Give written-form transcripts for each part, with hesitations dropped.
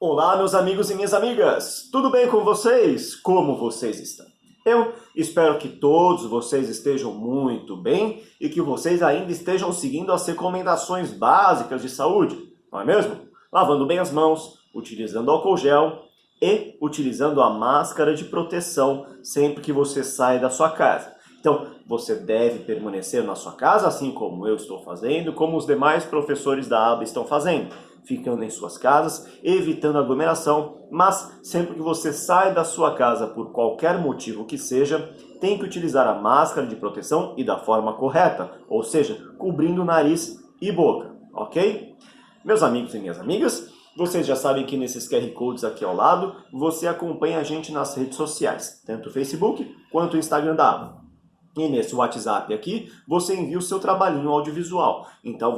Olá, meus amigos e minhas amigas! Tudo bem com vocês? Como vocês estão? Eu espero que todos vocês estejam muito bem e que vocês ainda estejam seguindo as recomendações básicas de saúde, não é mesmo? Lavando bem as mãos, utilizando álcool gel e utilizando a máscara de proteção sempre que você sai da sua casa. Então, você deve permanecer na sua casa, assim como eu estou fazendo, como os demais professores da aba estão fazendo, ficando em suas casas, evitando aglomeração, mas sempre que você sai da sua casa por qualquer motivo que seja, tem que utilizar a máscara de proteção e da forma correta, ou seja, cobrindo o nariz e boca, ok? Meus amigos e minhas amigas, vocês já sabem que nesses QR Codes aqui ao lado, você acompanha a gente nas redes sociais, tanto o Facebook quanto o Instagram da aba. E nesse WhatsApp aqui, você envia o seu trabalhinho audiovisual. Então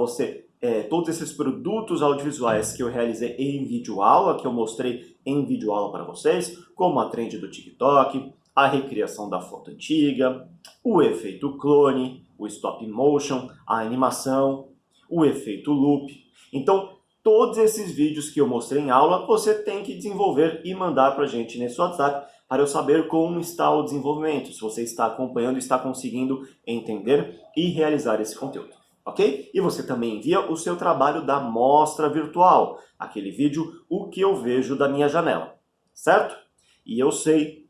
todos esses produtos audiovisuais que eu realizei em videoaula, que eu mostrei em videoaula para vocês, como a trend do TikTok, a recriação da foto antiga, o efeito clone, o stop motion, a animação, o efeito loop. Então, todos esses vídeos que eu mostrei em aula, você tem que desenvolver e mandar para a gente nesse WhatsApp para eu saber como está o desenvolvimento, se você está acompanhando e está conseguindo entender e realizar esse conteúdo. Ok? E você também envia o seu trabalho da mostra virtual, aquele vídeo O que eu vejo da minha janela, certo? E eu sei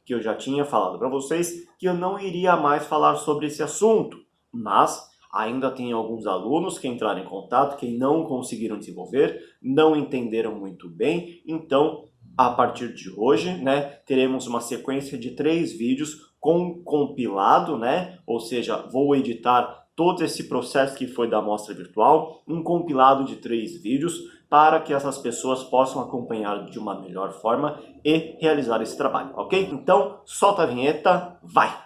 que eu já tinha falado para vocês que eu não iria mais falar sobre esse assunto, mas ainda tem alguns alunos que entraram em contato que não conseguiram desenvolver, não entenderam muito bem, então a partir de hoje, teremos uma sequência de 3 vídeos com compilado, ou seja, vou editar todo esse processo que foi da amostra virtual, um compilado de 3 vídeos para que essas pessoas possam acompanhar de uma melhor forma e realizar esse trabalho, ok? Então, solta a vinheta, vai!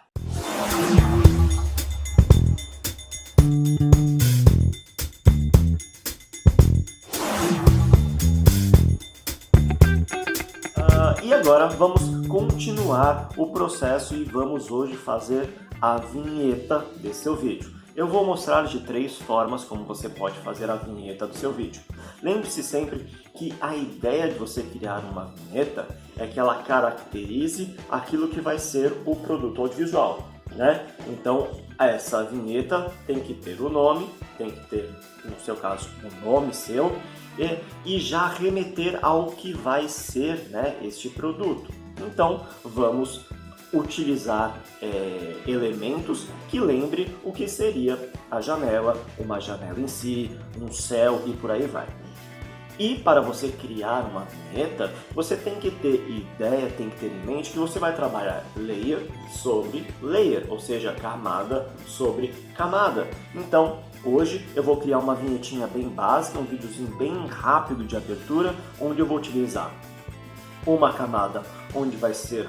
E agora vamos continuar o processo e vamos hoje fazer a vinheta desse seu vídeo. Eu vou mostrar de 3 formas como você pode fazer a vinheta do seu vídeo. Lembre-se sempre que a ideia de você criar uma vinheta é que ela caracterize aquilo que vai ser o produto audiovisual, Então, essa vinheta tem que ter o nome, tem que ter, no seu caso, o nome seu, e já remeter ao que vai ser este produto. Então, vamos utilizar elementos que lembrem o que seria a janela, uma janela em si, um céu e por aí vai. E para você criar uma vinheta, você tem que ter ideia, tem que ter em mente que você vai trabalhar layer sobre layer, ou seja, camada sobre camada. Então, hoje eu vou criar uma vinhetinha bem básica, um videozinho bem rápido de abertura, onde eu vou utilizar uma camada onde vai ser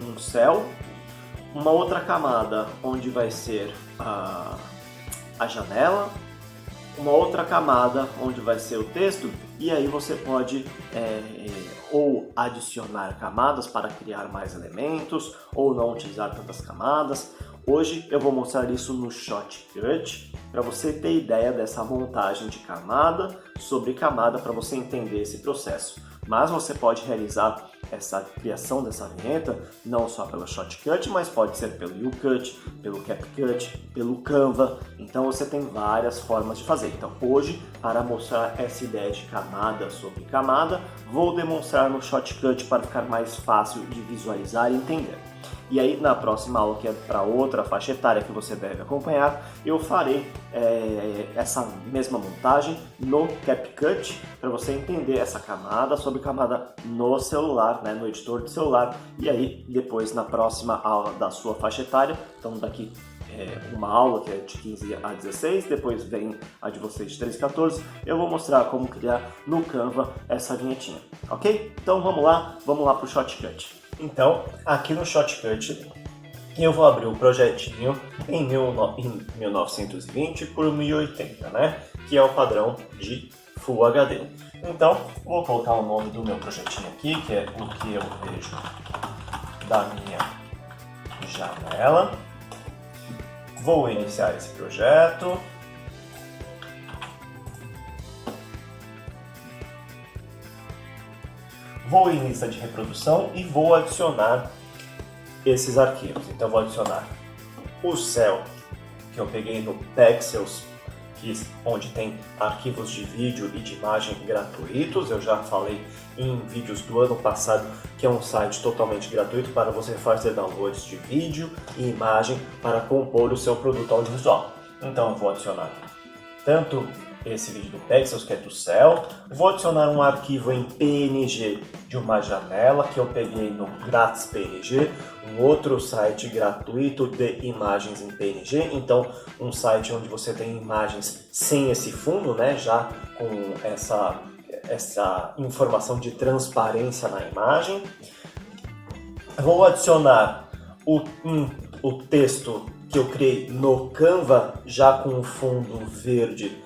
um céu, uma outra camada onde vai ser a janela, uma outra camada onde vai ser o texto, e aí você pode ou adicionar camadas para criar mais elementos, ou não utilizar tantas camadas. Hoje eu vou mostrar isso no Shotcut, para você ter ideia dessa montagem de camada sobre camada, para você entender esse processo. Mas você pode realizar essa criação dessa vinheta não só pelo Shotcut, mas pode ser pelo YouCut, pelo CapCut, pelo Canva. Então você tem várias formas de fazer. Então hoje, para mostrar essa ideia de camada sobre camada, vou demonstrar no Shotcut para ficar mais fácil de visualizar e entender. E aí na próxima aula, que é para outra faixa etária que você deve acompanhar, eu farei essa mesma montagem no CapCut para você entender essa camada sobre camada no celular, no editor de celular. E aí depois na próxima aula da sua faixa etária, então daqui uma aula que é de 15 a 16, depois vem a de vocês de 13 a 14, eu vou mostrar como criar no Canva essa vinhetinha, ok? Então vamos lá para o Shotcut. Então, aqui no Shotcut, eu vou abrir o projetinho em 1920 por 1080, que é o padrão de Full HD. Então, vou colocar o nome do meu projetinho aqui, que é O que eu vejo da minha janela. Vou iniciar esse projeto. Vou em lista de reprodução e vou adicionar esses arquivos. Então vou adicionar o céu que eu peguei no Pexels, onde tem arquivos de vídeo e de imagem gratuitos. Eu já falei em vídeos do ano passado que é um site totalmente gratuito para você fazer downloads de vídeo e imagem para compor o seu produto audiovisual. Então eu vou adicionar tanto esse vídeo do Pexels, que é do céu, vou adicionar um arquivo em PNG de uma janela que eu peguei no Grátis PNG, um outro site gratuito de imagens em PNG, então um site onde você tem imagens sem esse fundo, né, já com essa informação de transparência na imagem. Vou adicionar o texto que eu criei no Canva, já com o fundo verde,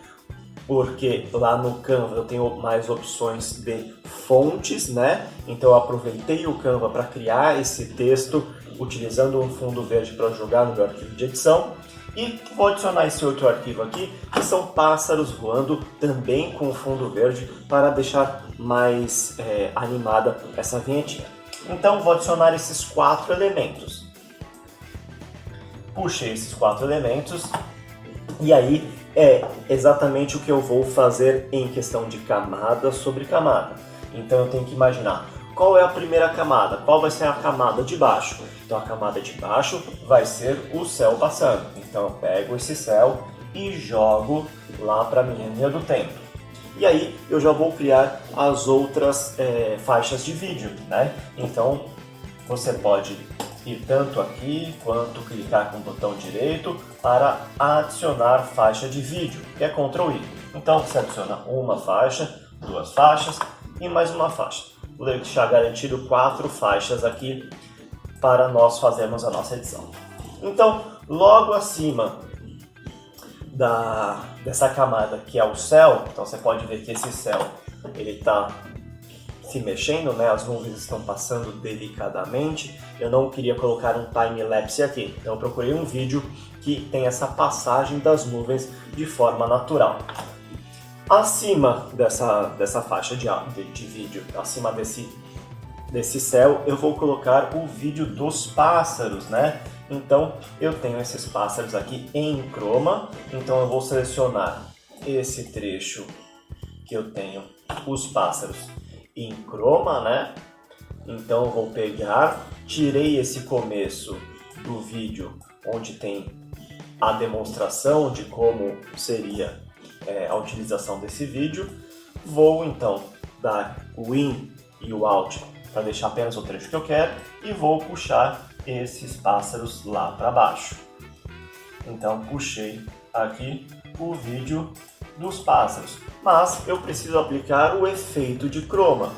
porque lá no Canva eu tenho mais opções de fontes, né? Então eu aproveitei o Canva para criar esse texto utilizando um fundo verde para jogar no meu arquivo de edição. E vou adicionar esse outro arquivo aqui, que são pássaros voando, também com fundo verde, para deixar mais animada essa vinhetinha. Então vou adicionar esses 4 elementos. Puxei esses 4 elementos e aí é exatamente o que eu vou fazer em questão de camada sobre camada. Então eu tenho que imaginar qual é a primeira camada, qual vai ser a camada de baixo. Então a camada de baixo vai ser o céu passando. Então eu pego esse céu e jogo lá para a minha linha do tempo. E aí eu já vou criar as outras faixas de vídeo, né? Então você pode ir tanto aqui quanto clicar com o botão direito para adicionar faixa de vídeo, que é Ctrl I. Então você adiciona uma faixa, 2 faixas e mais uma faixa. Vou deixar garantido 4 faixas aqui para nós fazermos a nossa edição. Então, logo acima dessa camada que é o céu, então você pode ver que esse céu ele está se mexendo, né? As nuvens estão passando delicadamente. Eu não queria colocar um time-lapse aqui, então eu procurei um vídeo que tem essa passagem das nuvens de forma natural. Acima dessa faixa de vídeo, acima desse céu, eu vou colocar o vídeo dos pássaros, né? Então eu tenho esses pássaros aqui em chroma, então eu vou selecionar esse trecho que eu tenho os pássaros em chroma, né? Então eu vou pegar, tirei esse começo do vídeo onde tem a demonstração de como seria a utilização desse vídeo. Vou então dar o In e o Out para deixar apenas o trecho que eu quero e vou puxar esses pássaros lá para baixo. Então puxei aqui o vídeo dos pássaros, mas eu preciso aplicar o efeito de chroma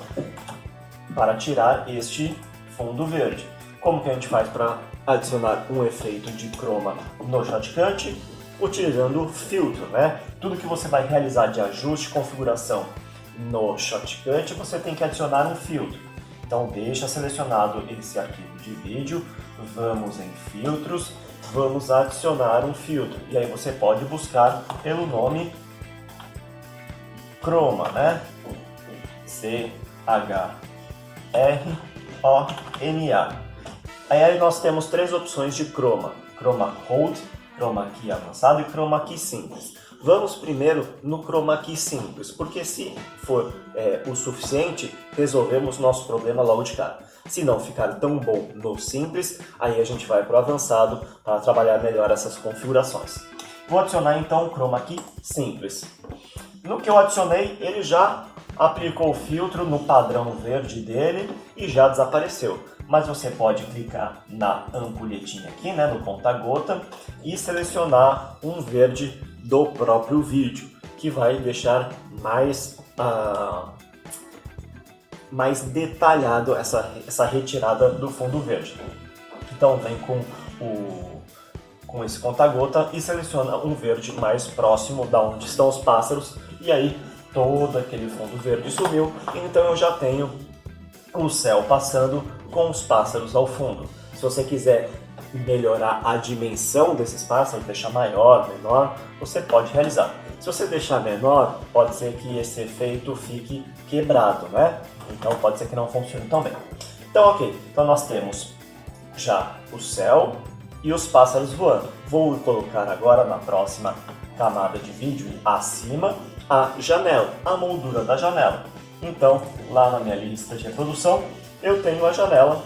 para tirar este fundo verde. Como que a gente faz para adicionar um efeito de chroma no Shotcut? Utilizando filtro, né? Tudo que você vai realizar de ajuste e configuração no Shotcut, você tem que adicionar um filtro. Então deixa selecionado esse arquivo de vídeo, vamos em filtros, vamos adicionar um filtro. E aí você pode buscar pelo nome Chroma, né? C-H-R-O-M-A. Aí nós temos 3 opções de Chroma: Chroma Cold, Chroma Key avançado e Chroma Key simples. Vamos primeiro no Chroma Key simples, porque se for o suficiente, resolvemos nosso problema logo de cara. Se não ficar tão bom no simples, aí a gente vai para o avançado para trabalhar melhor essas configurações. Vou adicionar então o Chroma Key simples. No que eu adicionei, ele já aplicou o filtro no padrão verde dele e já desapareceu. Mas você pode clicar na ampulhetinha aqui, né, no conta-gota, e selecionar um verde do próprio vídeo, que vai deixar mais detalhado essa retirada do fundo verde. Então vem com esse conta-gota e seleciona um verde mais próximo da onde estão os pássaros, e aí todo aquele fundo verde sumiu, então eu já tenho o céu passando com os pássaros ao fundo. Se você quiser melhorar a dimensão desses pássaros, deixar maior, menor, você pode realizar. Se você deixar menor, pode ser que esse efeito fique quebrado, né? Então pode ser que não funcione tão bem. Então ok, então nós temos já o céu e os pássaros voando. Vou colocar agora na próxima camada de vídeo, acima, a janela, a moldura da janela. Então, lá na minha lista de reprodução, eu tenho a janela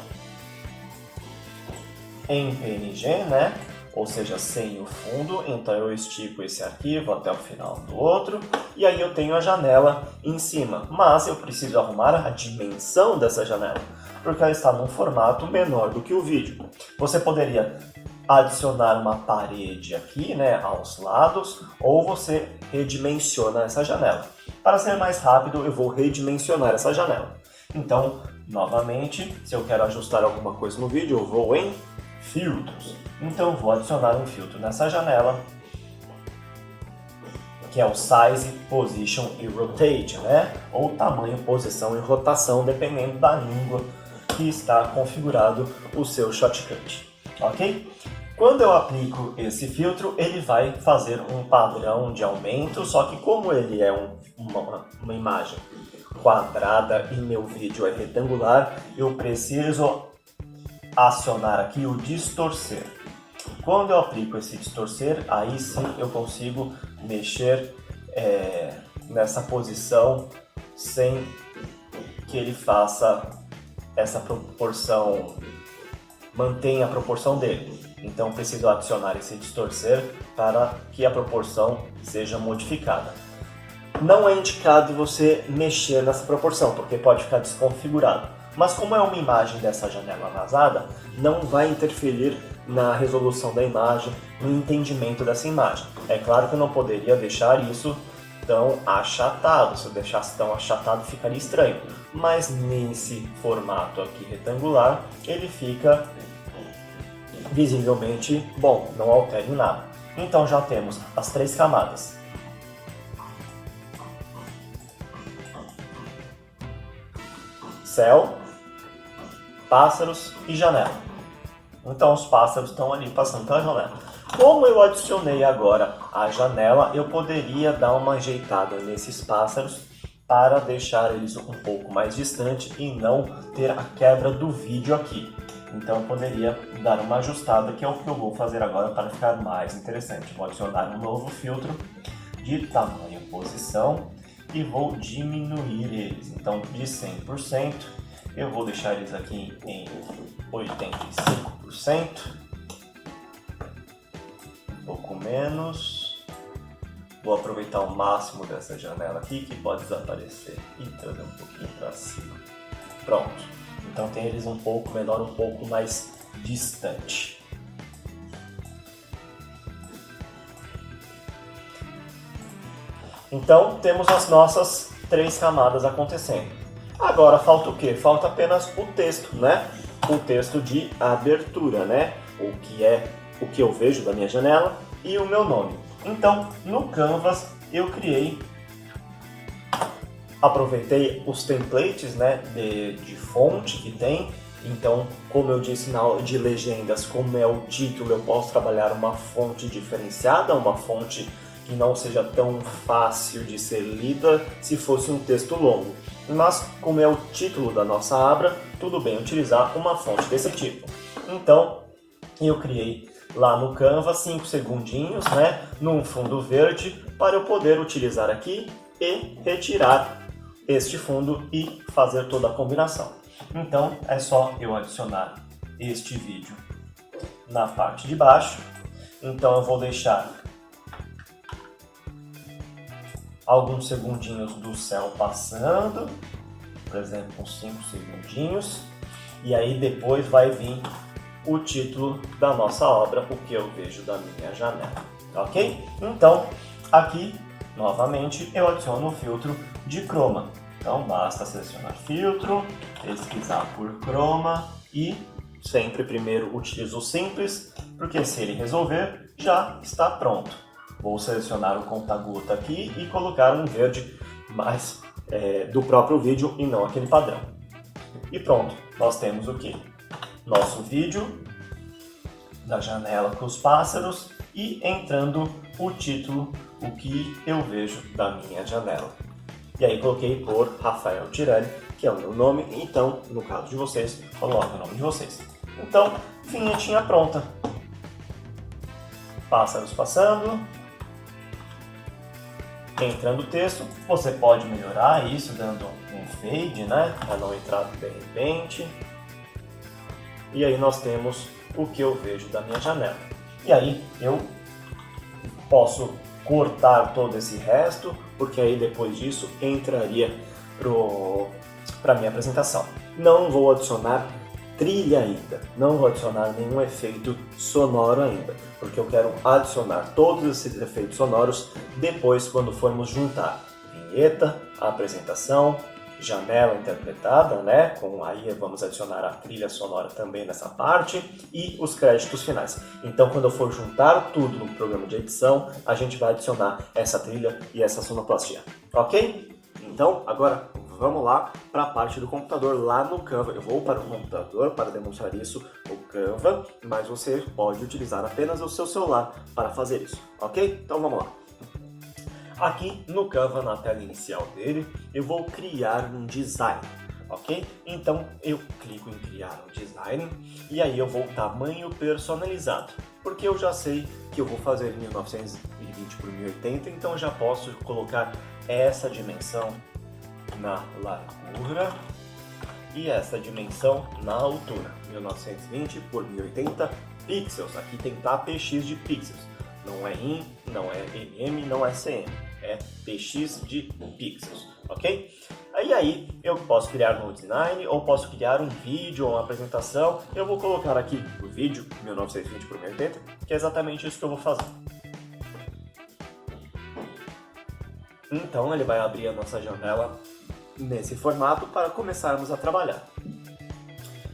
em PNG, né? Ou seja, sem o fundo, então eu estico esse arquivo até o final do outro, e aí eu tenho a janela em cima, mas eu preciso arrumar a dimensão dessa janela, porque ela está num formato menor do que o vídeo. Você poderia adicionar uma parede aqui, né, aos lados, ou você redimensiona essa janela. Para ser mais rápido, eu vou redimensionar essa janela. Então, novamente, se eu quero ajustar alguma coisa no vídeo, eu vou em filtros. Então, vou adicionar um filtro nessa janela, que é o Size, Position e Rotate, né? Ou tamanho, posição e rotação, dependendo da língua que está configurado o seu shortcut, ok? Quando eu aplico esse filtro, ele vai fazer um padrão de aumento, só que como ele é uma imagem quadrada e meu vídeo é retangular, eu preciso acionar aqui o distorcer. Quando eu aplico esse distorcer, aí sim eu consigo mexer nessa posição sem que ele faça essa proporção, mantenha a proporção dele. Então preciso adicionar esse distorcer para que a proporção seja modificada. Não é indicado você mexer nessa proporção, porque pode ficar desconfigurado. Mas como é uma imagem dessa janela vazada, não vai interferir na resolução da imagem, no entendimento dessa imagem. É claro que eu não poderia deixar isso tão achatado, se eu deixasse tão achatado ficaria estranho. Mas nesse formato aqui retangular, ele fica visivelmente bom, não altera em nada. Então já temos as 3 camadas. Céu, pássaros e janela. Então os pássaros estão ali passando pela janela. Como eu adicionei agora a janela, eu poderia dar uma ajeitada nesses pássaros para deixar eles um pouco mais distantes e não ter a quebra do vídeo aqui. Então eu poderia dar uma ajustada, que é o que eu vou fazer agora para ficar mais interessante. Vou adicionar um novo filtro de tamanho e posição e vou diminuir eles. Então de 100%, eu vou deixar eles aqui em 85%, um pouco menos. Vou aproveitar o máximo dessa janela aqui, que pode desaparecer, e trazer um pouquinho para cima. Pronto. Então tem eles um pouco menor, um pouco mais distante. Então temos as nossas 3 camadas acontecendo. Agora falta o quê? Falta apenas o texto, né? O texto de abertura, né? O que é o que eu vejo da minha janela e o meu nome. Então no Canvas eu aproveitei os templates, né, de fonte que tem. Então, como eu disse na aula de legendas, como é o título, eu posso trabalhar uma fonte diferenciada, uma fonte que não seja tão fácil de ser lida se fosse um texto longo. Mas, como é o título da nossa abra, tudo bem utilizar uma fonte desse tipo. Então, eu criei lá no Canva 5 segundinhos, né, num fundo verde, para eu poder utilizar aqui e retirar este fundo e fazer toda a combinação. Então é só eu adicionar este vídeo na parte de baixo. Então eu vou deixar alguns segundinhos do céu passando, por exemplo, uns 5 segundinhos, e aí depois vai vir o título da nossa obra, o que eu vejo da minha janela, ok? Então aqui novamente eu adiciono o filtro de chroma. Então basta selecionar filtro, pesquisar por chroma e sempre primeiro utilizo o simples, porque se ele resolver já está pronto. Vou selecionar o conta-gota aqui e colocar um verde mais do próprio vídeo e não aquele padrão. E pronto, nós temos o que? Nosso vídeo da janela com os pássaros e entrando o título o que eu vejo da minha janela. E aí coloquei por Rafael Tirelli, que é o meu nome, então, no caso de vocês, coloque o nome de vocês. Então, vinhetinha pronta. Pássaros passando, entrando o texto. Você pode melhorar isso dando um fade, né, para não entrar de repente. E aí nós temos o que eu vejo da minha janela. E aí eu posso cortar todo esse resto, porque aí depois disso entraria para minha apresentação. Não vou adicionar trilha ainda, não vou adicionar nenhum efeito sonoro ainda, porque eu quero adicionar todos esses efeitos sonoros depois quando formos juntar vinheta, apresentação, janela interpretada, né? Aí vamos adicionar a trilha sonora também nessa parte e os créditos finais. Então, quando eu for juntar tudo no programa de edição, a gente vai adicionar essa trilha e essa sonoplastia, ok? Então, agora vamos lá para a parte do computador lá no Canva. Eu vou para o computador para demonstrar isso, o Canva, mas você pode utilizar apenas o seu celular para fazer isso, ok? Então vamos lá. Aqui no Canva, na tela inicial dele, eu vou criar um design, ok? Então eu clico em criar um design e aí eu vou tamanho personalizado, porque eu já sei que eu vou fazer 1920 por 1080, então eu já posso colocar essa dimensão na largura e essa dimensão na altura, 1920 por 1080 pixels. Aqui tem px de pixels, não é in, não é mm, não é cm, é px de pixels, ok? Aí eu posso criar um design ou posso criar um vídeo ou uma apresentação. Eu vou colocar aqui o vídeo 1920 por 1080, que é exatamente isso que eu vou fazer. Então ele vai abrir a nossa janela nesse formato para começarmos a trabalhar.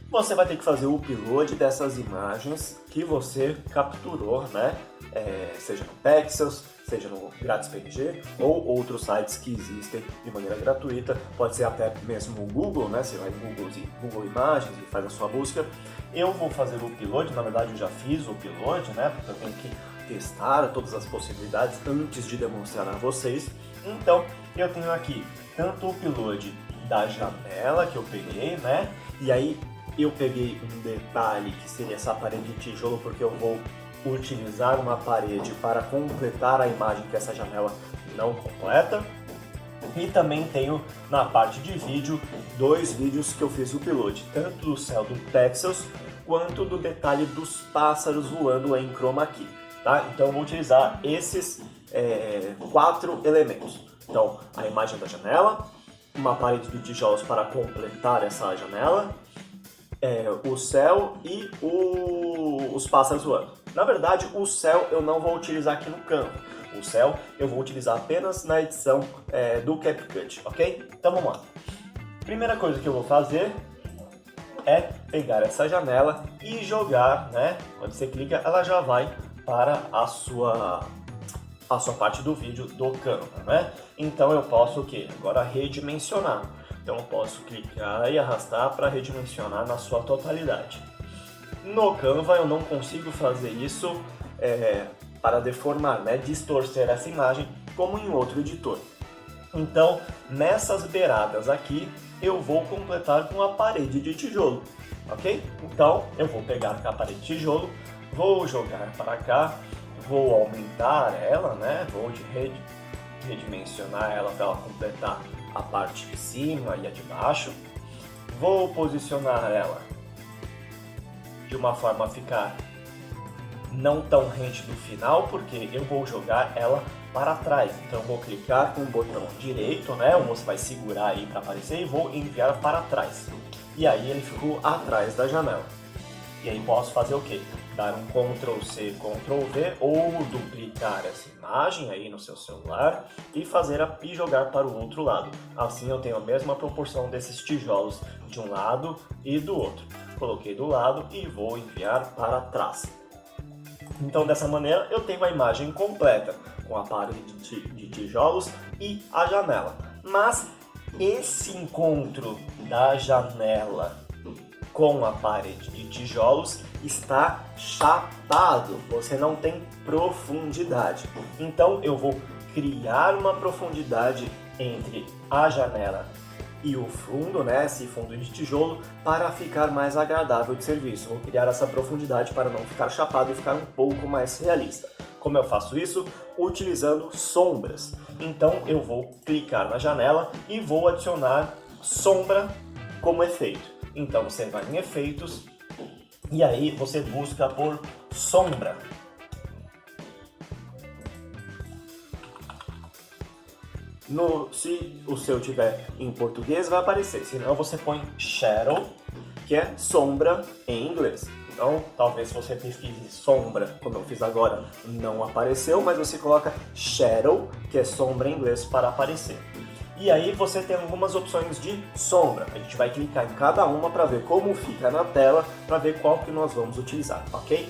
Você vai ter que fazer o upload dessas imagens que você capturou, né? Seja no Pexels, seja no Grátis PNG ou outros sites que existem de maneira gratuita. Pode ser até mesmo o Google, né? Você vai no Google Imagens e faz a sua busca. Eu vou fazer o upload, na verdade eu já fiz o upload, né? Porque eu tenho que testar todas as possibilidades antes de demonstrar a vocês. Então eu tenho aqui tanto o upload da janela que eu peguei, né? E aí eu peguei um detalhe que seria essa parede de tijolo, porque eu vou utilizar uma parede para completar a imagem que essa janela não completa. E também tenho na parte de vídeo 2 vídeos que eu fiz o upload, tanto do céu do Pexels quanto do detalhe dos pássaros voando em chroma key, tá? Então eu vou utilizar esses 4 elementos. Então a imagem da janela, uma parede de tijolos para completar essa janela, o céu e os pássaros voando. Na verdade, o céu eu não vou utilizar aqui no Canva. O céu eu vou utilizar apenas na edição do CapCut, ok? Então vamos lá. Primeira coisa que eu vou fazer é pegar essa janela e jogar, né? Quando você clica, ela já vai para a sua parte do vídeo do Canva, né? Então eu posso o quê? Agora redimensionar. Então eu posso clicar e arrastar para redimensionar na sua totalidade. No Canva eu não consigo fazer isso para deformar, né? Distorcer essa imagem como em outro editor. Então nessas beiradas aqui eu vou completar com a parede de tijolo, ok? Então eu vou pegar a parede de tijolo, vou jogar para cá, vou aumentar ela, né? Vou redimensionar ela para ela completar a parte de cima e a de baixo. Vou posicionar ela de uma forma a ficar não tão rente do final, porque eu vou jogar ela para trás. Então eu vou clicar com o botão direito, né? O moço vai segurar aí para aparecer e vou enviar para trás. E aí ele ficou atrás da janela. E aí posso fazer o quê? Dar um Ctrl C, Ctrl V ou duplicar essa imagem aí no seu celular e jogar para o outro lado. Assim eu tenho a mesma proporção desses tijolos de um lado e do outro. Coloquei do lado e vou enviar para trás. Então dessa maneira eu tenho a imagem completa com a parede de tijolos e a janela. Mas esse encontro da janela com a parede de tijolos está chapado, você não tem profundidade. Então eu vou criar uma profundidade entre a janela e o fundo, né, esse fundo de tijolo, para ficar mais agradável de ser visto. Vou criar essa profundidade para não ficar chapado e ficar um pouco mais realista. Como eu faço isso? Utilizando sombras. Então eu vou clicar na janela e vou adicionar sombra como efeito. Então você vai em efeitos e aí você busca por sombra. Se o seu tiver em português, vai aparecer. Se não, você põe shadow, que é sombra em inglês. Então, talvez você pesquise sombra, como eu fiz agora, não apareceu, mas você coloca shadow, que é sombra em inglês, para aparecer. E aí você tem algumas opções de sombra. A gente vai clicar em cada uma para ver como fica na tela, para ver qual que nós vamos utilizar, ok?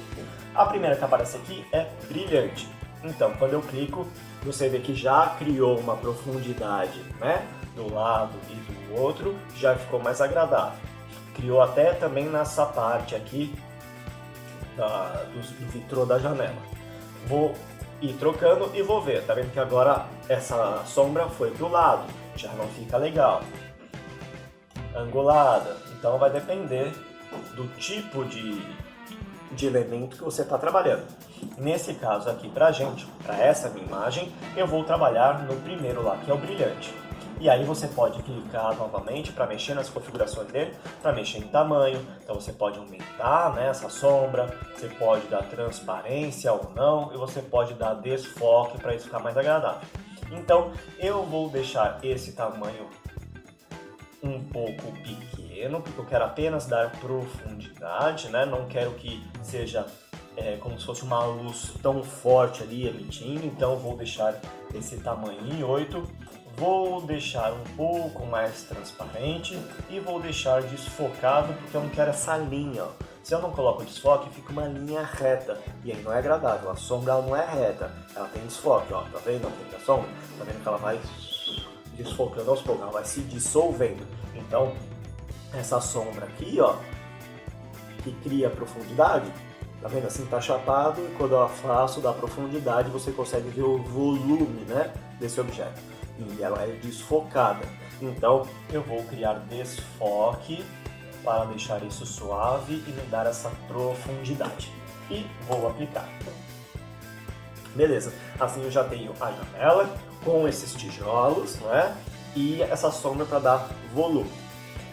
A primeira que aparece aqui é brilhante. Então, quando eu clico, você vê que já criou uma profundidade, né? Do lado e do outro, já ficou mais agradável. Criou até também nessa parte aqui do vitrô da janela. Vou ir trocando e vou ver. Tá vendo que agora essa sombra foi pro lado, já não fica legal. Angulada, então vai depender do tipo de elemento que você está trabalhando. Nesse caso aqui para essa minha imagem, eu vou trabalhar no primeiro lá, que é o brilhante. E aí você pode clicar novamente para mexer nas configurações dele, para mexer em tamanho. Então você pode aumentar, né, essa sombra, você pode dar transparência ou não, e você pode dar desfoque para isso ficar mais agradável. Então eu vou deixar esse tamanho um pouco pequeno, porque eu quero apenas dar profundidade, né? Não quero que seja como se fosse uma luz tão forte ali emitindo, então eu vou deixar esse tamanho em 8. Vou deixar um pouco mais transparente e vou deixar desfocado, porque eu não quero essa linha, ó. Se eu não coloco desfoque, fica uma linha reta, e aí não é agradável. A sombra ela não é reta, ela tem desfoque, ó. Tá vendo a sombra? Tá vendo que ela vai desfocando aos poucos, ela vai se dissolvendo. Então, essa sombra aqui, ó, que cria profundidade, tá vendo assim, tá chapado, e quando eu afasto da profundidade, você consegue ver o volume, né, desse objeto. E ela é desfocada. Então, eu vou criar desfoque para deixar isso suave e me dar essa profundidade. E vou aplicar. Beleza, assim eu já tenho a janela com esses tijolos, não é? E essa sombra para dar volume.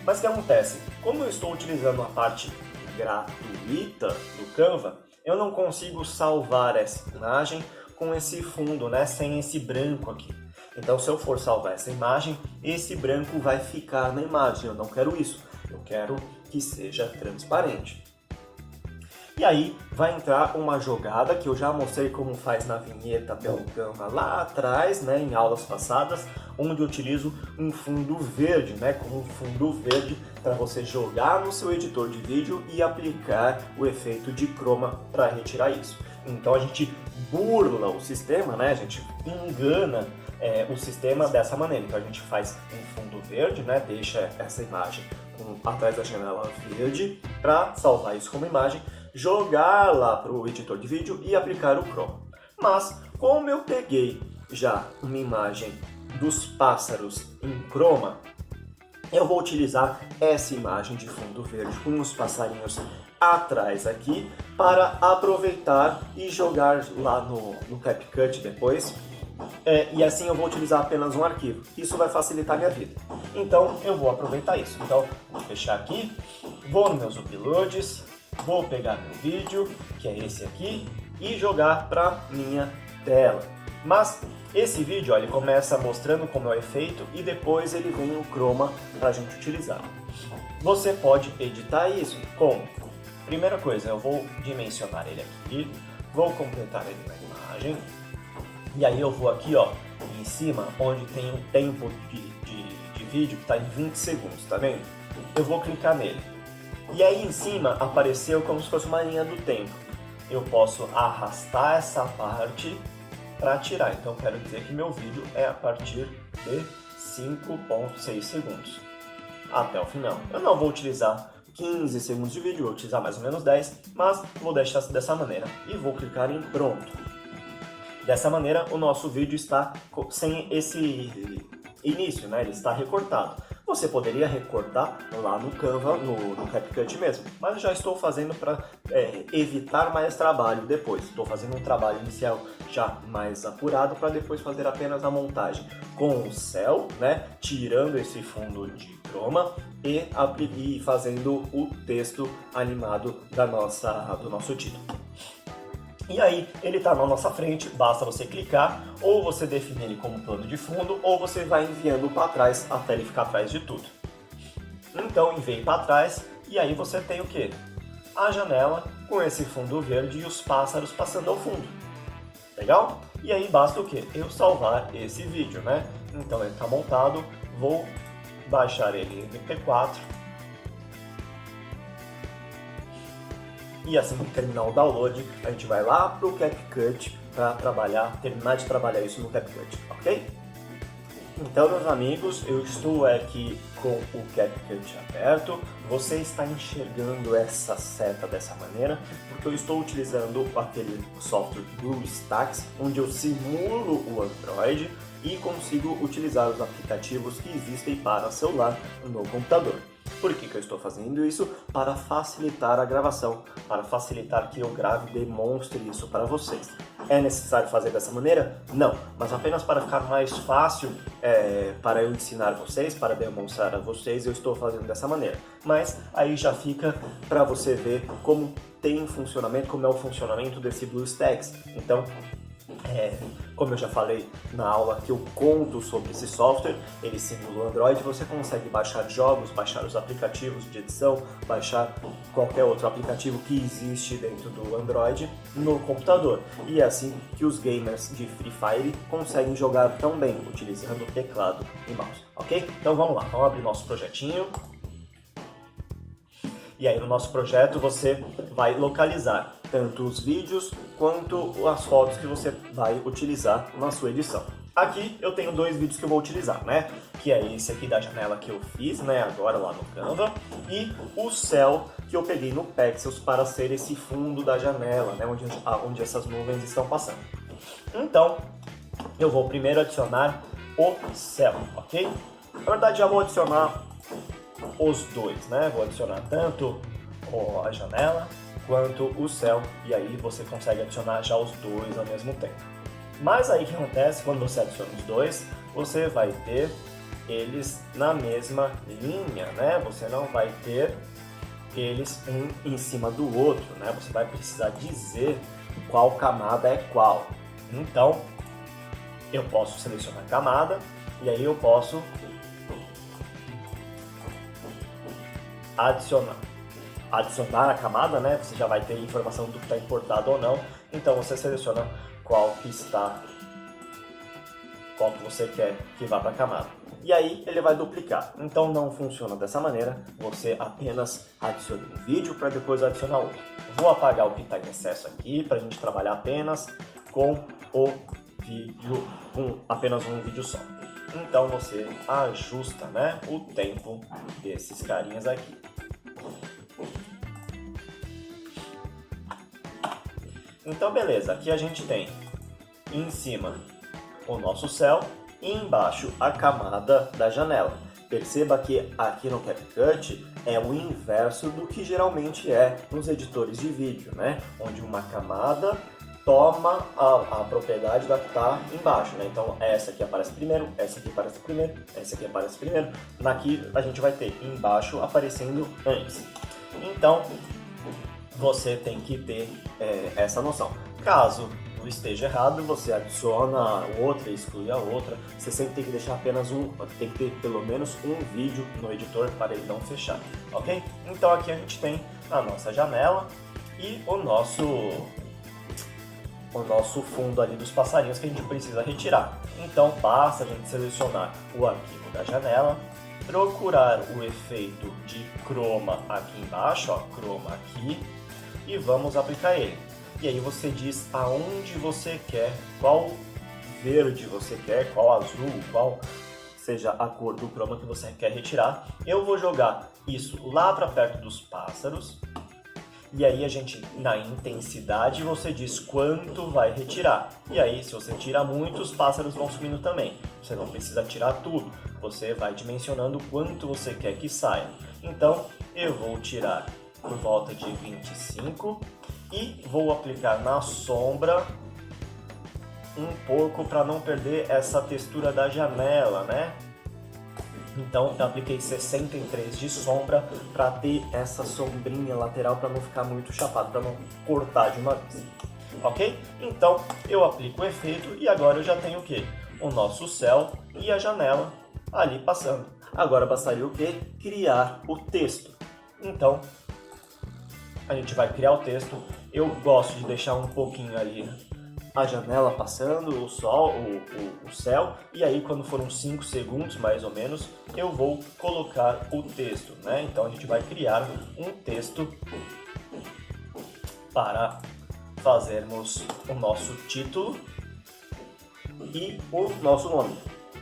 Mas o que acontece? Como eu estou utilizando a parte gratuita do Canva, eu não consigo salvar essa imagem com esse fundo, né? Sem esse branco aqui. Então, se eu for salvar essa imagem, esse branco vai ficar na imagem. Eu não quero isso. Eu quero que seja transparente. E aí vai entrar uma jogada que eu já mostrei como faz na vinheta pelo Canva lá atrás, né, em aulas passadas, onde eu utilizo um fundo verde, né, como um fundo verde para você jogar no seu editor de vídeo e aplicar o efeito de chroma para retirar isso. Então a gente burla o sistema, né, a gente engana o sistema dessa maneira. Então a gente faz um fundo verde, né, deixa essa imagem atrás da janela verde para salvar isso como imagem, jogar lá para o editor de vídeo e aplicar o chroma. Mas como eu peguei já uma imagem dos pássaros em chroma, eu vou utilizar essa imagem de fundo verde com os passarinhos atrás aqui para aproveitar e jogar lá no CapCut depois. E assim eu vou utilizar apenas um arquivo. Isso vai facilitar a minha vida. Então eu vou aproveitar isso. Então vou fechar aqui, vou nos meus uploads, vou pegar meu vídeo, que é esse aqui, e jogar para minha tela. Mas esse vídeo, ó, ele começa mostrando como é o efeito e depois ele vem o chroma para a gente utilizar. Você pode editar isso como? Primeira coisa, eu vou dimensionar ele aqui, vou completar ele na imagem. E aí eu vou aqui, ó, em cima, onde tem um tempo de vídeo que está em 20 segundos, tá vendo? Eu vou clicar nele. E aí em cima apareceu como se fosse uma linha do tempo. Eu posso arrastar essa parte para tirar. Então quero dizer que meu vídeo é a partir de 5,6 segundos até o final. Eu não vou utilizar 15 segundos de vídeo, vou utilizar mais ou menos 10, mas vou deixar dessa maneira. E vou clicar em pronto. Dessa maneira, o nosso vídeo está sem esse início, né? Ele está recortado. Você poderia recortar lá no Canva, no CapCut mesmo, mas eu já estou fazendo para evitar mais trabalho depois. Estou fazendo um trabalho inicial já mais apurado para depois fazer apenas a montagem com o céu, né? Tirando esse fundo de croma e fazendo o texto animado do nosso título. E aí, ele está na nossa frente, basta você clicar, ou você define ele como plano de fundo, ou você vai enviando para trás até ele ficar atrás de tudo. Então, enviei para trás, e aí você tem o quê? A janela com esse fundo verde e os pássaros passando ao fundo. Legal? E aí basta o quê? Eu salvar esse vídeo, né? Então ele está montado, vou baixar ele em MP4. E assim que terminar o download, a gente vai lá para o CapCut para terminar de trabalhar isso no CapCut, ok? Então, meus amigos, eu estou aqui com o CapCut aberto. Você está enxergando essa seta dessa maneira, porque eu estou utilizando aquele software BlueStacks, onde eu simulo o Android e consigo utilizar os aplicativos que existem para celular no computador. Por que eu estou fazendo isso? Para facilitar a gravação, para facilitar que eu grave e demonstre isso para vocês. É necessário fazer dessa maneira? Não, mas apenas para ficar mais fácil para eu ensinar vocês, para demonstrar a vocês, eu estou fazendo dessa maneira. Mas aí já fica para você ver como tem funcionamento, como é o funcionamento desse BlueStacks. Então, como eu já falei na aula que eu conto sobre esse software, ele simula o Android, você consegue baixar jogos, baixar os aplicativos de edição, baixar qualquer outro aplicativo que existe dentro do Android no computador. E é assim que os gamers de Free Fire conseguem jogar tão bem, utilizando teclado e mouse, ok? Então vamos lá, vamos abrir nosso projetinho. E aí no nosso projeto você vai localizar tanto os vídeos quanto as fotos que você vai utilizar na sua edição. Aqui eu tenho dois vídeos que eu vou utilizar, né? Que é esse aqui da janela que eu fiz, né? Agora lá no Canva. E o céu que eu peguei no Pexels para ser esse fundo da janela, né? Onde essas nuvens estão passando. Então, eu vou primeiro adicionar o céu, ok? Na verdade já vou adicionar os dois, né? Vou adicionar tanto a janela quanto o céu, e aí você consegue adicionar já os dois ao mesmo tempo. Mas aí o que acontece quando você adiciona os dois, você vai ter eles na mesma linha, né? Você não vai ter eles um em cima do outro, né? Você vai precisar dizer qual camada é qual. Então, eu posso selecionar camada, e aí eu posso adicionar a camada, né? Você já vai ter informação do que está importado ou não. Então você seleciona qual que você quer que vá para a camada. E aí ele vai duplicar. Então não funciona dessa maneira. Você apenas adiciona um vídeo para depois adicionar outro. Vou apagar o que está em excesso aqui para a gente trabalhar apenas com o vídeo, apenas um vídeo só. Então você ajusta, né, o tempo desses carinhas aqui. Então beleza, aqui a gente tem em cima o nosso céu e embaixo a camada da janela. Perceba que aqui no CapCut é o inverso do que geralmente é nos editores de vídeo, né? Onde uma camada toma a propriedade da que está embaixo, né? Então essa aqui aparece primeiro, essa aqui aparece primeiro, essa aqui aparece primeiro. Aqui a gente vai ter embaixo aparecendo antes. Então você tem que ter essa noção. Caso esteja errado, você adiciona outra, exclui a outra. Você sempre tem que deixar apenas tem que ter pelo menos um vídeo no editor para ele não fechar, ok? Então aqui a gente tem a nossa janela e o nosso fundo ali dos passarinhos que a gente precisa retirar. Então basta a gente selecionar o arquivo da janela, procurar o efeito de chroma aqui embaixo, ó, chroma aqui, e vamos aplicar ele. E aí você diz aonde você quer, qual verde você quer, qual azul, qual seja a cor do chroma que você quer retirar. Eu vou jogar isso lá para perto dos pássaros. E aí a gente, na intensidade, você diz quanto vai retirar. E aí, se você tira muito, os pássaros vão sumindo também. Você não precisa tirar tudo. Você vai dimensionando quanto você quer que saia. Então, eu vou tirar por volta de 25 e vou aplicar na sombra um pouco para não perder essa textura da janela, né? Então eu apliquei 63 de sombra para ter essa sombrinha lateral para não ficar muito chapado, para não cortar de uma vez. Ok? Então eu aplico o efeito e agora eu já tenho o que? O nosso céu e a janela ali passando. Agora bastaria o que? Criar o texto. Então a gente vai criar o texto. Eu gosto de deixar um pouquinho ali a janela passando, o sol, o céu, e aí quando for uns 5 segundos mais ou menos, eu vou colocar o texto, né? Então a gente vai criar um texto para fazermos o nosso título e o nosso nome,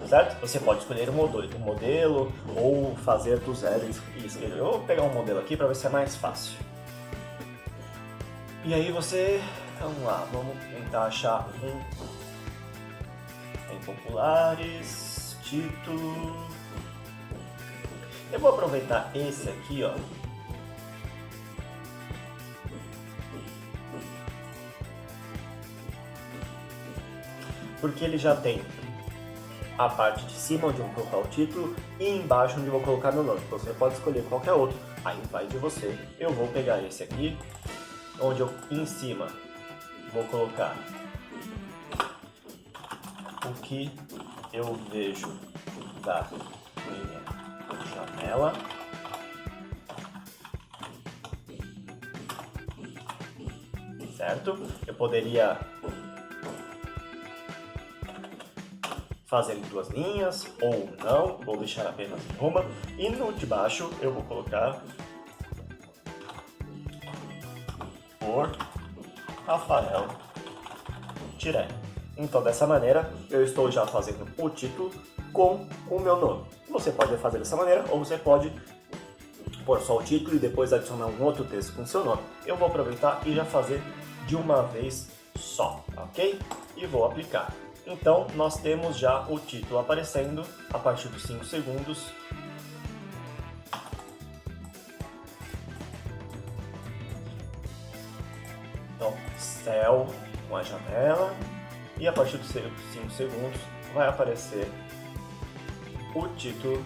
certo? Você pode escolher um modelo ou fazer do zero e escrever. Eu vou pegar um modelo aqui para ver se é mais fácil. E aí você... Vamos lá, vamos tentar achar em populares, título. Eu vou aproveitar esse aqui, ó. Porque ele já tem a parte de cima onde eu vou colocar o título e embaixo onde eu vou colocar meu nome. Você pode escolher qualquer outro, aí vai de você. Eu vou pegar esse aqui, onde eu em cima vou colocar o que eu vejo da minha janela. Certo? Eu poderia fazer em 2 linhas ou não, vou deixar apenas em uma. E no de baixo eu vou colocar por Rafael Tiré. Então dessa maneira eu estou já fazendo o título com o meu nome. Você pode fazer dessa maneira ou você pode pôr só o título e depois adicionar um outro texto com seu nome. Eu vou aproveitar e já fazer de uma vez só, ok? E vou aplicar. Então nós temos já o título aparecendo a partir dos 5 segundos. Então, céu com a janela, e a partir dos 5 segundos vai aparecer o título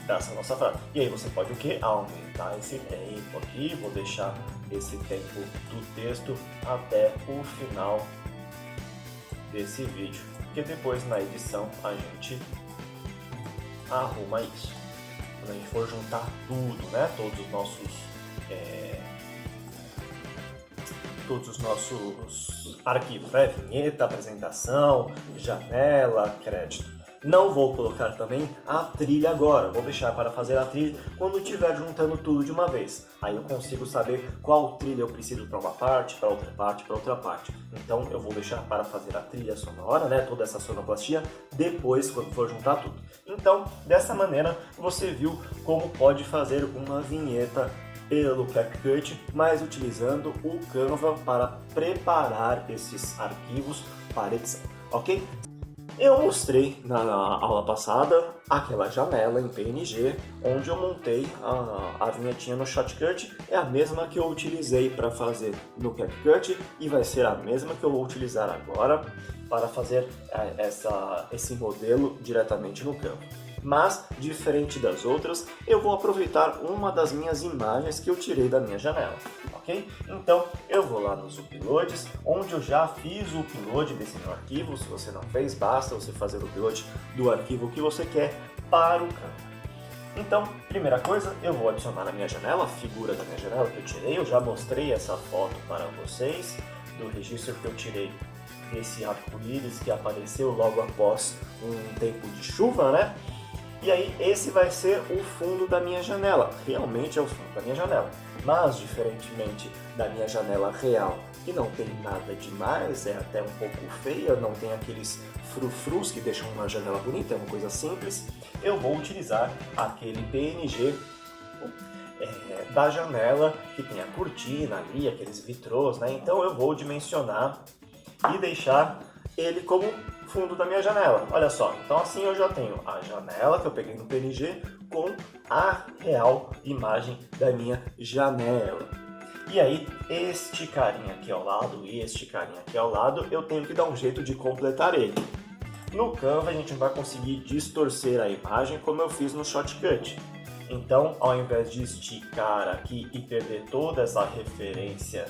dessa nossa frase. E aí você pode o que? Aumentar esse tempo aqui, vou deixar esse tempo do texto até o final desse vídeo, porque depois na edição a gente arruma isso. Quando a gente for juntar tudo, né? Todos os nossos arquivos, né? Vinheta, apresentação, janela, crédito. Não vou colocar também a trilha agora, vou deixar para fazer a trilha quando estiver juntando tudo de uma vez. Aí eu consigo saber qual trilha eu preciso para uma parte, para outra parte, para outra parte. Então eu vou deixar para fazer a trilha sonora, né, toda essa sonoplastia, depois quando for juntar tudo. Então, dessa maneira, você viu como pode fazer uma vinheta pelo CapCut, mas utilizando o Canva para preparar esses arquivos para edição, ok? Eu mostrei na aula passada aquela janela em PNG, onde eu montei a vinhetinha no Shotcut. É a mesma que eu utilizei para fazer no CapCut e vai ser a mesma que eu vou utilizar agora para fazer esse modelo diretamente no Canva. Mas, diferente das outras, eu vou aproveitar uma das minhas imagens que eu tirei da minha janela, ok? Então, eu vou lá nos uploads, onde eu já fiz o upload desse meu arquivo. Se você não fez, basta você fazer o upload do arquivo que você quer para o Canva. Então, primeira coisa, eu vou adicionar na minha janela, a figura da minha janela que eu tirei. Eu já mostrei essa foto para vocês, do registro que eu tirei desse arco-íris que apareceu logo após um tempo de chuva, né? E aí, esse vai ser o fundo da minha janela. Realmente é o fundo da minha janela. Mas, diferentemente da minha janela real, que não tem nada demais, é até um pouco feia, não tem aqueles frufrus que deixam uma janela bonita, é uma coisa simples, eu vou utilizar aquele PNG da janela, que tem a cortina ali, aqueles vitrôs, né? Então eu vou dimensionar e deixar ele como fundo da minha janela. Olha só, então assim eu já tenho a janela que eu peguei no PNG com a real imagem da minha janela. E aí, este carinha aqui ao lado e este carinha aqui ao lado, eu tenho que dar um jeito de completar ele. No Canva a gente não vai conseguir distorcer a imagem como eu fiz no Shotcut. Então, ao invés de esticar aqui e perder toda essa referência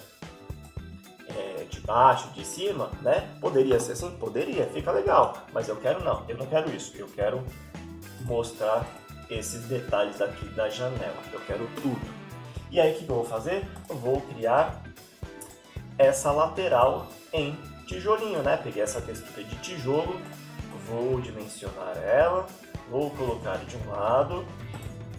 de baixo, de cima, né? Poderia ser assim? Poderia, fica legal. Mas eu não quero isso. Eu quero mostrar esses detalhes aqui da janela. Eu quero tudo. E aí o que eu vou fazer? Eu vou criar essa lateral em tijolinho, né? Peguei essa textura de tijolo, vou dimensionar ela, vou colocar de um lado,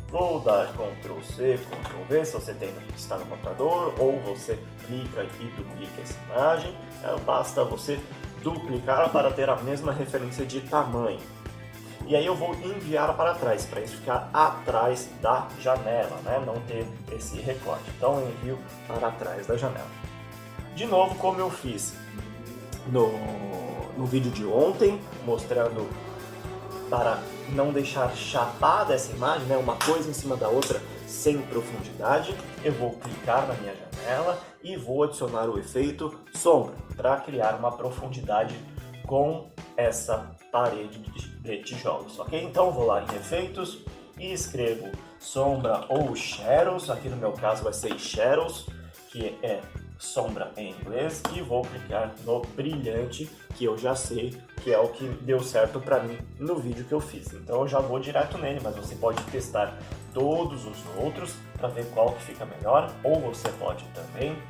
vou dar Ctrl C, Ctrl V, se você está no computador, ou você clica e duplica essa imagem. Basta você duplicar para ter a mesma referência de tamanho. E aí eu vou enviar para trás, para isso ficar atrás da janela, né? Não ter esse recorte. Então eu envio para trás da janela. De novo, como eu fiz no vídeo de ontem, mostrando para não deixar chapada essa imagem, né? Uma coisa em cima da outra sem profundidade, eu vou clicar na minha janela e vou adicionar o efeito sombra para criar uma profundidade com essa parede de tijolos, ok? Então vou lá em efeitos e escrevo sombra ou shadows, aqui no meu caso vai ser shadows, que é sombra em inglês, e vou clicar no brilhante, que eu já sei que é o que deu certo para mim no vídeo que eu fiz. Então eu já vou direto nele, mas você pode testar todos os outros para ver qual que fica melhor, ou você pode também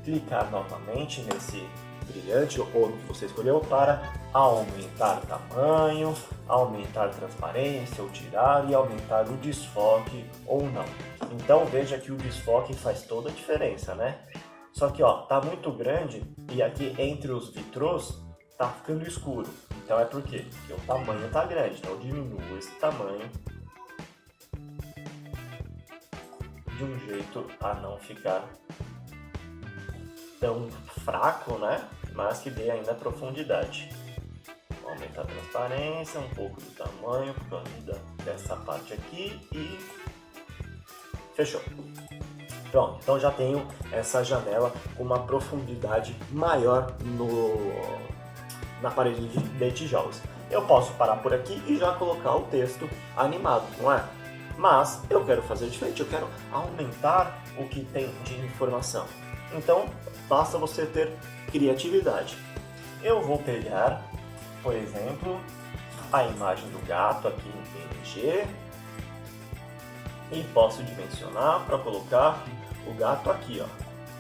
clicar novamente nesse brilhante ou no que você escolheu para aumentar o tamanho, aumentar a transparência ou tirar, e aumentar o desfoque ou não. Então veja que o desfoque faz toda a diferença, né? Só que ó, tá muito grande e aqui entre os vitrôs tá ficando escuro. Então é por quê? Porque o tamanho tá grande, então eu diminuo esse tamanho de um jeito a não ficar tão fraco, né? Mas que dê ainda profundidade. Vou aumentar a transparência, um pouco do tamanho por causa dessa parte aqui e fechou. Pronto, então já tenho essa janela com uma profundidade maior na parede de tijolos. Eu posso parar por aqui e já colocar o texto animado, não é? Mas eu quero fazer diferente, eu quero aumentar o que tem de informação. Então, basta você ter criatividade. Eu vou pegar, por exemplo, a imagem do gato aqui no PNG e posso dimensionar para colocar o gato aqui, ó.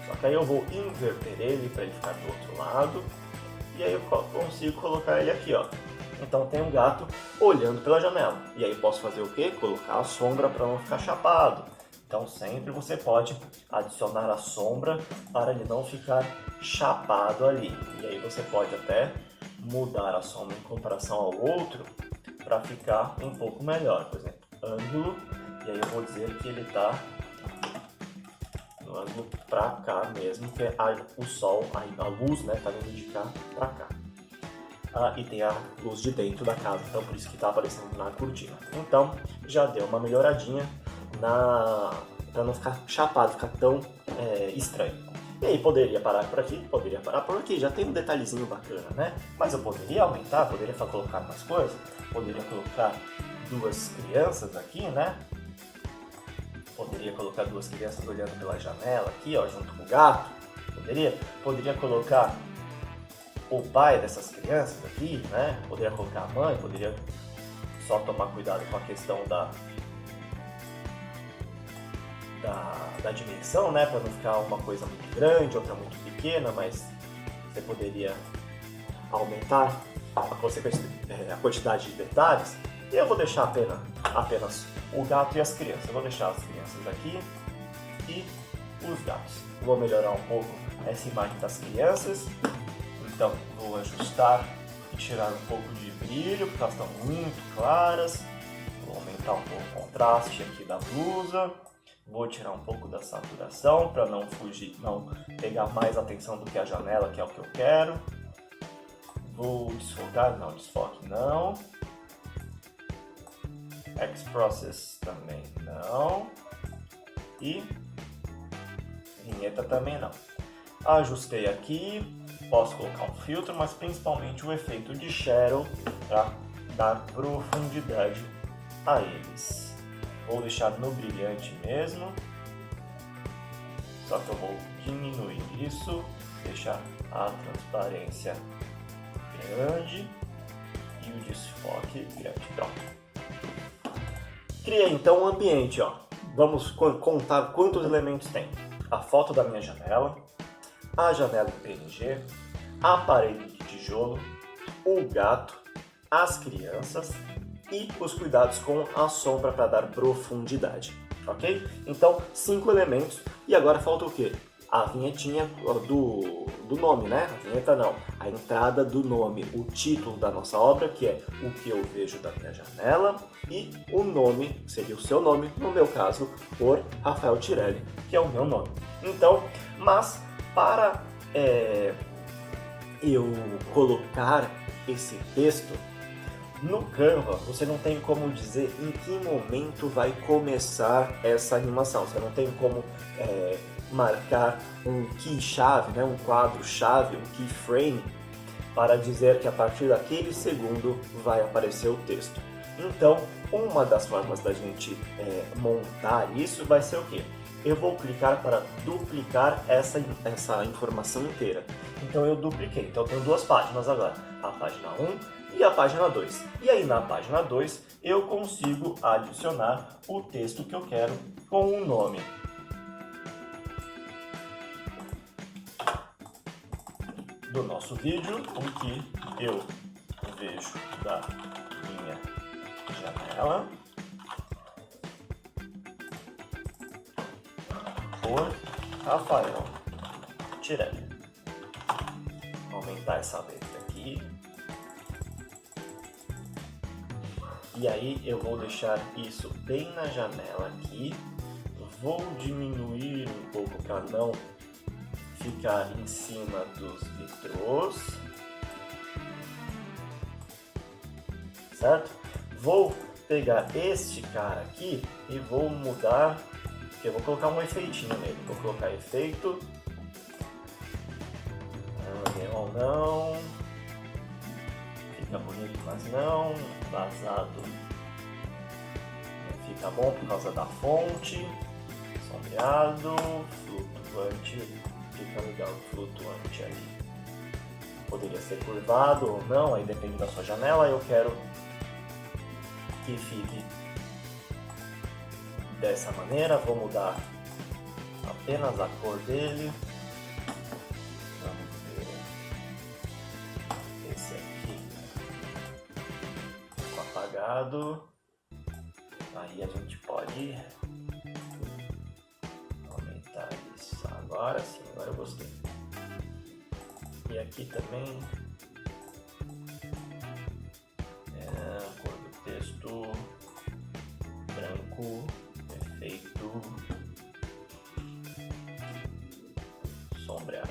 Só que aí eu vou inverter ele para ele ficar do outro lado e aí eu consigo colocar ele aqui, ó. Então tem um gato olhando pela janela. E aí posso fazer o quê? Colocar a sombra para não ficar chapado. Então sempre você pode adicionar a sombra para ele não ficar chapado ali. E aí você pode até mudar a sombra em comparação ao outro para ficar um pouco melhor. Por exemplo, ângulo, e aí eu vou dizer que ele está no ângulo para cá mesmo, que o sol, a luz, né, está vindo de cá para cá. E tem a luz de dentro da casa, então por isso que está aparecendo na cortina. Então já deu uma melhoradinha para não ficar chapado, ficar tão estranho. E aí poderia parar por aqui, poderia parar por aqui, já tem um detalhezinho bacana, né? Mas eu poderia aumentar, poderia colocar mais coisas, poderia colocar duas crianças aqui, né? Poderia colocar duas crianças olhando pela janela aqui, ó, junto com o gato. Poderia colocar o pai dessas crianças aqui, né? Poderia colocar a mãe, poderia só tomar cuidado com a questão da dimensão, né? Para não ficar uma coisa muito grande, outra muito pequena, mas você poderia aumentar a quantidade de detalhes. E eu vou deixar apenas o gato e as crianças. Eu vou deixar as crianças aqui e os gatos. Vou melhorar um pouco essa imagem das crianças. Então vou ajustar e tirar um pouco de brilho, porque elas estão muito claras. Vou aumentar um pouco o contraste aqui da blusa. Vou tirar um pouco da saturação para não fugir, não pegar mais atenção do que a janela, que é o que eu quero. Vou desfocar, não, desfoque não. X-Process também não. E vinheta também não. Ajustei aqui, posso colocar um filtro, mas principalmente o efeito de shadow para dar profundidade a eles. Vou deixar no brilhante mesmo, só que eu vou diminuir isso, deixar a transparência grande e o desfoque grande. Pronto. Criei então um ambiente, ó. Vamos contar quantos elementos tem. A foto da minha janela, a janela em PNG, a parede de tijolo, o gato, as crianças e os cuidados com a sombra para dar profundidade, ok? Então, 5 elementos e agora falta o quê? A vinhetinha do nome, né? A vinheta não, a entrada do nome, o título da nossa obra, que é O Que Eu Vejo da Minha Janela, e o nome, seria o seu nome, no meu caso, por Rafael Tirelli, que é o meu nome. Então, mas para eu colocar esse texto no Canva, você não tem como dizer em que momento vai começar essa animação. Você não tem como marcar um key-chave, né? Um quadro-chave, um keyframe, para dizer que a partir daquele segundo vai aparecer o texto. Então, uma das formas da gente montar isso vai ser o quê? Eu vou clicar para duplicar essa informação inteira. Então eu dupliquei. Então eu tenho duas páginas agora, a página 1 e a página 2. E aí na página 2 eu consigo adicionar o texto que eu quero com o nome. Do nosso vídeo, o que eu vejo da minha janela. Por Rafael Tirelli. Vou aumentar essa letra aqui. E aí eu vou deixar isso bem na janela aqui. Vou diminuir um pouco para não ficar em cima dos vitrôs. Certo? Vou pegar este cara aqui e vou mudar. Eu vou colocar um efeitinho nele. Vou colocar efeito. Neon não. Fica bonito, mas não. Vazado. Fica bom por causa da fonte. Sombreado. Flutuante. Fica legal flutuante ali. Poderia ser curvado ou não. Aí depende da sua janela. Eu quero que fique dessa maneira. Vou mudar apenas a cor dele. Vamos ver esse aqui com apagado. Aí a gente pode aumentar isso. Agora sim, agora eu gostei. E aqui também cor do texto branco. Efeito sombreado.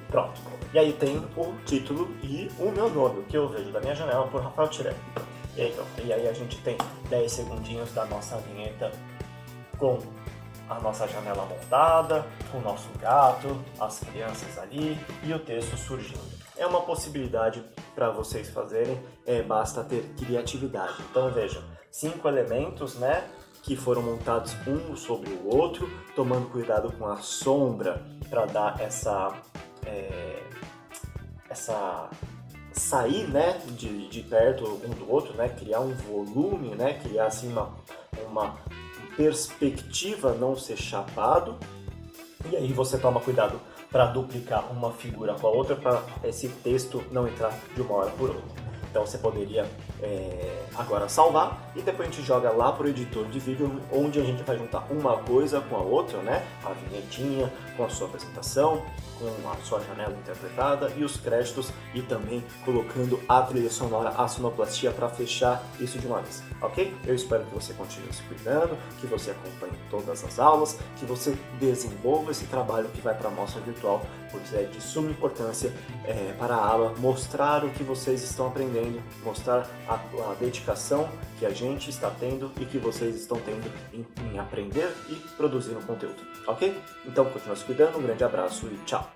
Pronto. E aí tem o título e o meu nome, o que eu vejo da minha janela, por Rafael Tirelli. E aí, pronto. E aí a gente tem 10 segundinhos da nossa vinheta com a nossa janela montada, o nosso gato, as crianças ali e o texto surgindo. É uma possibilidade para vocês fazerem, basta ter criatividade. Então vejam, 5 elementos, né, que foram montados um sobre o outro, tomando cuidado com a sombra para dar essa sair, né, de perto um do outro, né, criar um volume, né, criar assim uma perspectiva, não ser chapado. E aí você toma cuidado para duplicar uma figura com a outra, para esse texto não entrar de uma hora por outra. Então você poderia agora salvar e depois a gente joga lá para o editor de vídeo, onde a gente vai juntar uma coisa com a outra, né? A vinhetinha com a sua apresentação, com a sua janela interpretada e os créditos, e também colocando a trilha sonora, a sonoplastia para fechar isso de uma vez, ok? Eu espero que você continue se cuidando, que você acompanhe todas as aulas, que você desenvolva esse trabalho que vai para a amostra virtual, pois é de suma importância para a aula mostrar o que vocês estão aprendendo, mostrar a dedicação que a gente está tendo e que vocês estão tendo em aprender e produzir um conteúdo, ok? Então continue se cuidando, um grande abraço e tchau!